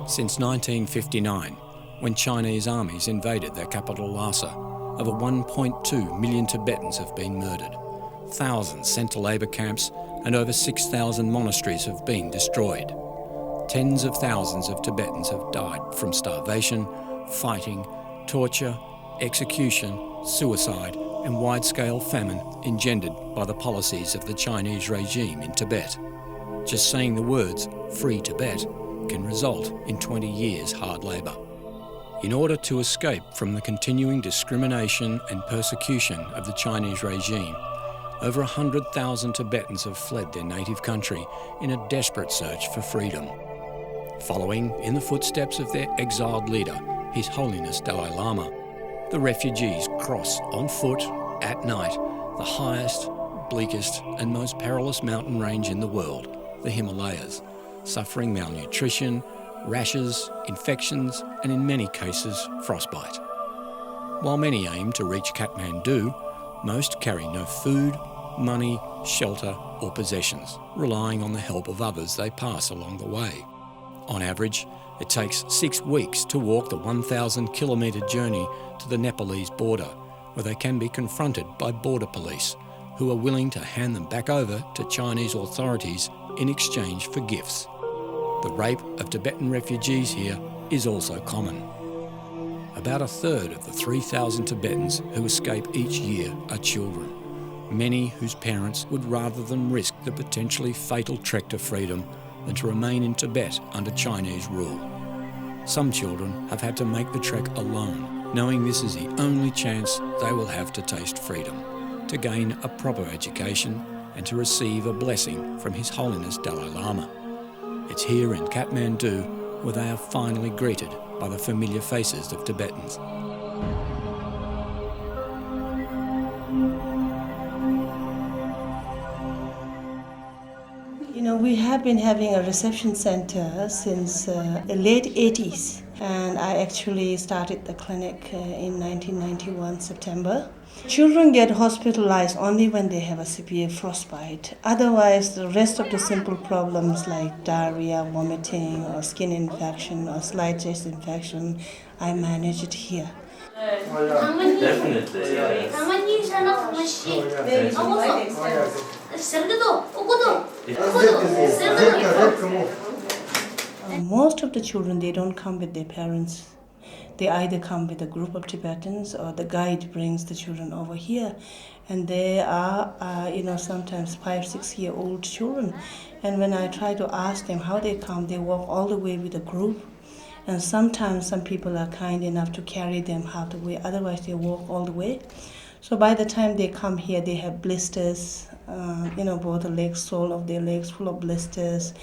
Since 1959, when Chinese armies invaded their capital Lhasa, over 1.2 million Tibetans have been murdered. Thousands sent to labour camps and over 6,000 monasteries have been destroyed. Tens of thousands of Tibetans have died from starvation, fighting, torture, execution, suicide and wide-scale famine engendered by the policies of the Chinese regime in Tibet. Just saying the words, "Free Tibet," can result in 20 years hard labour. In order to escape from the continuing discrimination and persecution of the Chinese regime, over 100,000 Tibetans have fled their native country in a desperate search for freedom. Following in the footsteps of their exiled leader, His Holiness Dalai Lama, the refugees cross on foot at night the highest, bleakest and most perilous mountain range in the world, the Himalayas, suffering malnutrition, rashes, infections and in many cases frostbite. While many aim to reach Kathmandu, most carry no food, money, shelter or possessions, relying on the help of others they pass along the way. On average, it takes 6 weeks to walk the 1,000-kilometre journey to the Nepalese border, where they can be confronted by border police, who are willing to hand them back over to Chinese authorities in exchange for gifts. The rape of Tibetan refugees here is also common. About a third of the 3,000 Tibetans who escape each year are children, many whose parents would rather them risk the potentially fatal trek to freedom than to remain in Tibet under Chinese rule. Some children have had to make the trek alone, knowing this is the only chance they will have to taste freedom, to gain a proper education and to receive a blessing from His Holiness Dalai Lama. It's here in Kathmandu where they are finally greeted by the familiar faces of Tibetans. You know, we have been having a reception center since the late 80s, and I actually started the clinic in 1991, September. Children get hospitalized only when they have a severe frostbite. Otherwise, the rest of the simple problems like diarrhea, vomiting, or skin infection, or slight chest infection, I manage it here. Definitely, yes. Most of the children, they don't come with their parents. They either come with a group of Tibetans or the guide brings the children over here. And they are, sometimes 5-6-year-old children. And when I try to ask them how they come, they walk all the way with a group. And sometimes some people are kind enough to carry them half the way, otherwise they walk all the way. So by the time they come here, they have blisters, both the legs, sole of their legs full of blisters.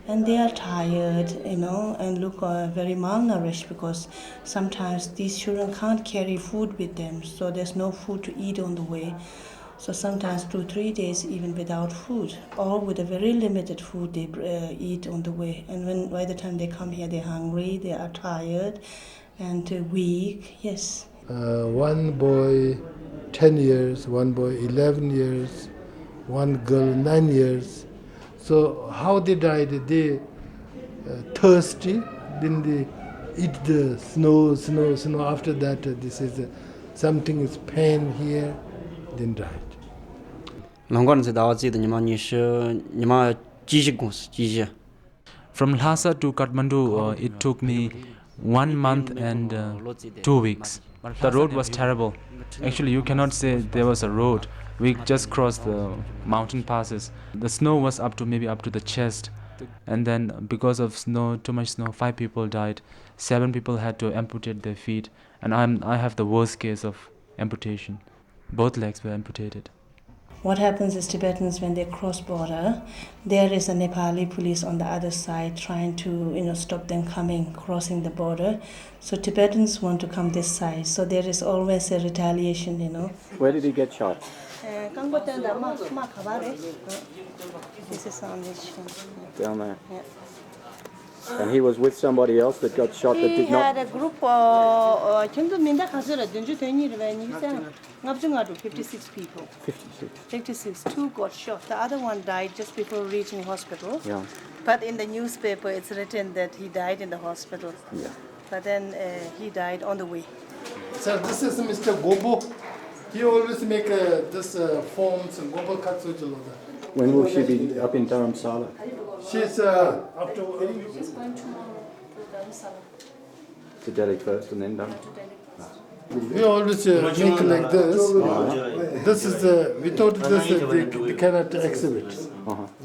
And they are tired, and look very malnourished because sometimes these children can't carry food with them, so there's no food to eat on the way. So sometimes 2-3 days even without food, or with a very limited food they eat on the way. And by the time they come here, they're hungry, they are tired and weak, yes. One boy 10 years, one boy 11 years, one girl 9 years. So how they died? They thirsty, then they eat the snow. After that, this is something is pain here, then died. 龙哥，你知道我记得你们是机械公司机械。From Lhasa to Kathmandu, it took me 1 month and 2 weeks. The road was terrible. Actually, you cannot say there was a road. We just crossed the mountain passes. The snow was maybe up to the chest. And then because of snow, too much snow, 5 people died. 7 people had to amputate their feet. And I have the worst case of amputation. Both legs were amputated. What happens is Tibetans, when they cross border, there is a Nepali police on the other side trying to, stop them crossing the border. So Tibetans want to come this side. So there is always a retaliation, Where did he get shot? This is on this one. Down there. Yeah. And he was with somebody else that got shot that He did not... had a group 56 people. 56. 56. 2 got shot. The other one died just before reaching hospital. Yeah. But in the newspaper, it's written that he died in the hospital. Yeah. But then he died on the way. Sir, this is Mr. Gobo. He always make this forms and Gobo Katsuji. When will she be up in Dharamsala? She's up to... She's going tomorrow to Dharamsala. To Delhi first and then Dharam? We always make like this. This is without this they cannot exhibit.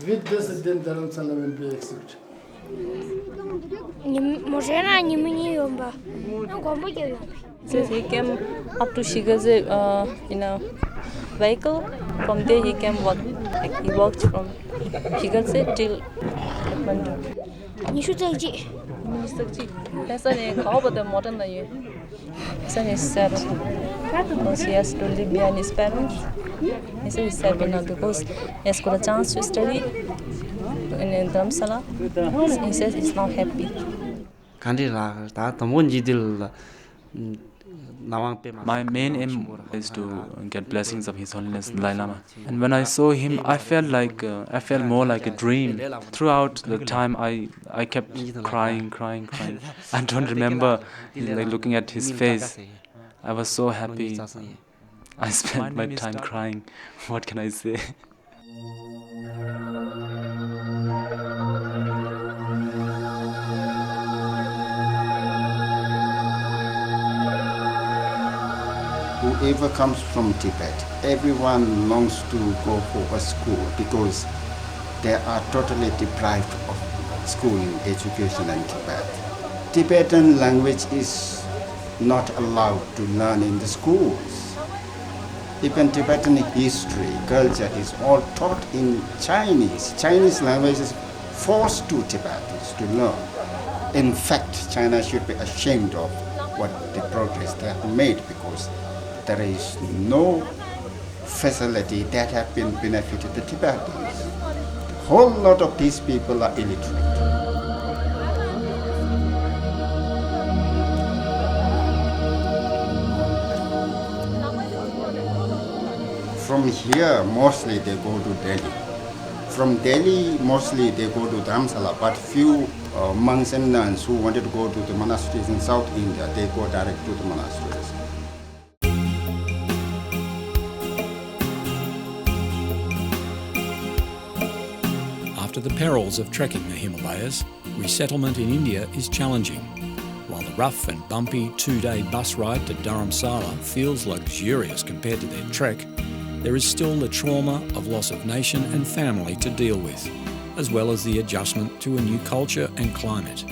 With this then Dharamsala will be exhibit. So he came up to Shigaze in a vehicle. From there he came walk. Like he walked from Shigaze till Kathmandu. That's why call the modern day. So he said because he has to live behind his parents. He said he's sad because he has got a chance to study in Dharamsala. He says he's not happy. My main aim is to get blessings of His Holiness Dalai Lama. And when I saw him, I felt more like a dream. Throughout the time, I kept crying. I don't remember looking at his face. I was so happy. I spent my time crying. What can I say? Whoever comes from Tibet, everyone longs to go for a school because they are totally deprived of schooling education in Tibet. Tibetan language is not allowed to learn in the schools. Even Tibetan history, culture is all taught in Chinese. Chinese language is forced to Tibetans to learn. In fact, China should be ashamed of what the progress they have made because there is no facility that have been benefited the Tibetans. A whole lot of these people are illiterate. From here, mostly they go to Delhi. From Delhi, mostly they go to Dharamsala, but few monks and nuns who wanted to go to the monasteries in South India, they go direct to the monasteries. After the perils of trekking the Himalayas, resettlement in India is challenging. While the rough and bumpy 2-day bus ride to Dharamsala feels luxurious compared to their trek, there is still the trauma of loss of nation and family to deal with, as well as the adjustment to a new culture and climate.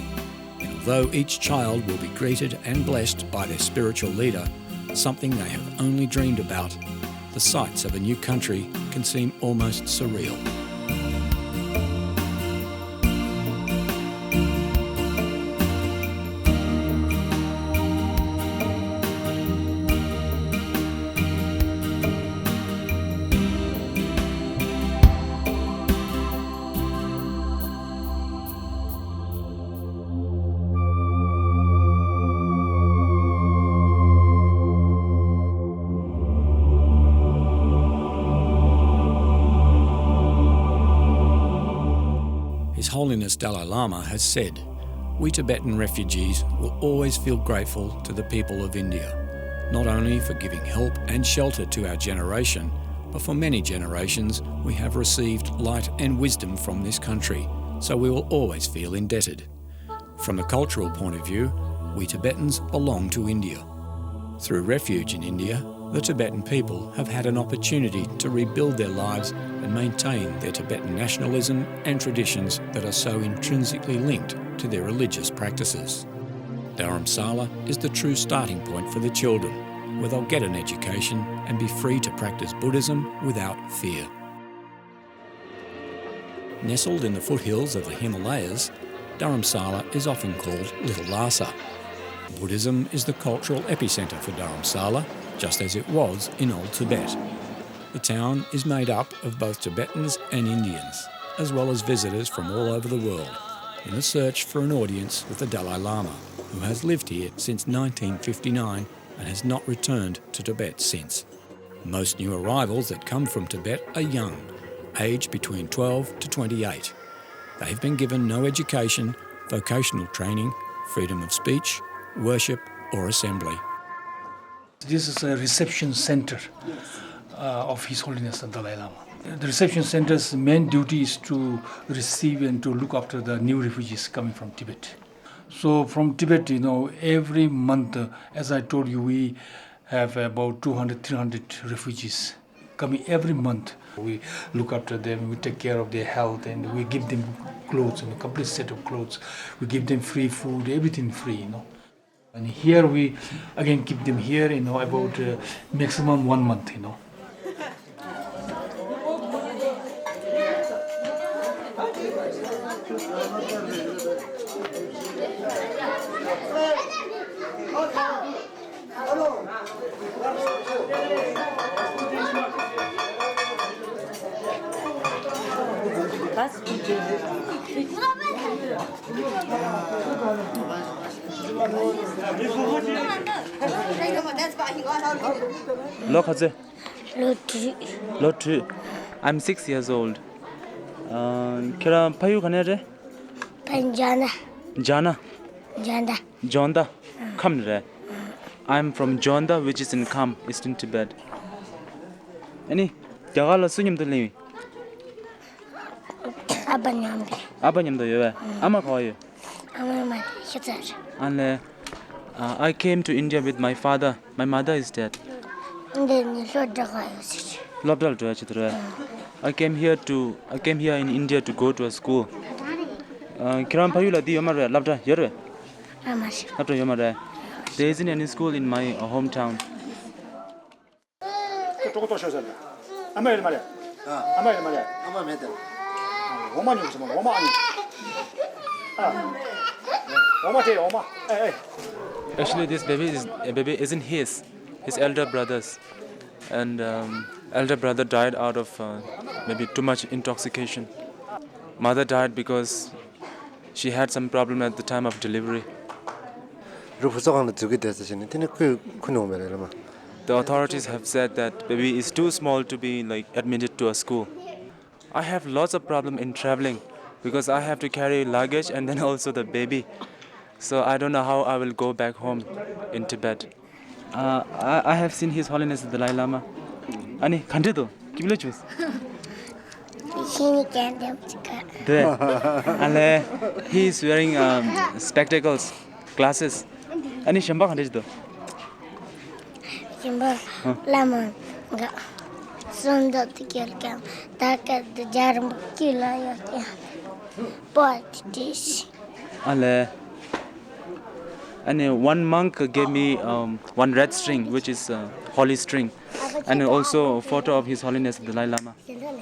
And although each child will be greeted and blessed by their spiritual leader, something they have only dreamed about, the sights of a new country can seem almost surreal. His Holiness Dalai Lama has said, "We Tibetan refugees will always feel grateful to the people of India, not only for giving help and shelter to our generation, but for many generations we have received light and wisdom from this country, so we will always feel indebted. From a cultural point of view, we Tibetans belong to India. Through refuge in India, the Tibetan people have had an opportunity to rebuild their lives and maintain their Tibetan nationalism and traditions that are so intrinsically linked to their religious practices. Dharamsala is the true starting point for the children, where they'll get an education and be free to practice Buddhism without fear. Nestled in the foothills of the Himalayas, Dharamsala is often called Little Lhasa. Buddhism is the cultural epicentre for Dharamsala, just as it was in Old Tibet. The town is made up of both Tibetans and Indians, as well as visitors from all over the world, in the search for an audience with the Dalai Lama, who has lived here since 1959 and has not returned to Tibet since. Most new arrivals that come from Tibet are young, aged between 12 to 28. They have been given no education, vocational training, freedom of speech, worship or assembly. This is a reception center of His Holiness the Dalai Lama. The reception center's main duty is to receive and to look after the new refugees coming from Tibet. So from Tibet, every month, as I told you, we have about 200, 300 refugees coming every month. We look after them, we take care of their health, and we give them clothes, a complete set of clothes. We give them free food, everything free, And here we again keep them here, about maximum 1 month, Lottery. I'm 6 years old. Kira payu kanere? Panjana. Jana. Janda. Jonda. Kamre. I'm from Jonda, which is in Kham, Eastern Tibet. Any jagala sunyam dali. Abanyambe. Abanyam do you? Ama koyu. Amama hitar. And I came to India with my father. My mother is dead. Then lodagayos. Lobdal to achitra. I came here in India to go to a school. Kiram payula di yomare labda yere. Amash. Labda yomare. There isn't any school in my hometown. Actually, this baby isn't his elder brother's, and elder brother died out of maybe too much intoxication. Mother died because she had some problem at the time of delivery. The authorities have said that baby is too small to be admitted to a school. I have lots of problem in traveling because I have to carry luggage and then also the baby. So I don't know how I will go back home in Tibet. I have seen His Holiness the Dalai Lama. Ani kandido kibile chus. And he is wearing spectacles, glasses. Ani shamba kandido. Shamba lama ga sonda tikelkam taka the jarum kila ya. But this. And one monk gave me one red string, which is holy string, and also a photo of His Holiness the Dalai Lama.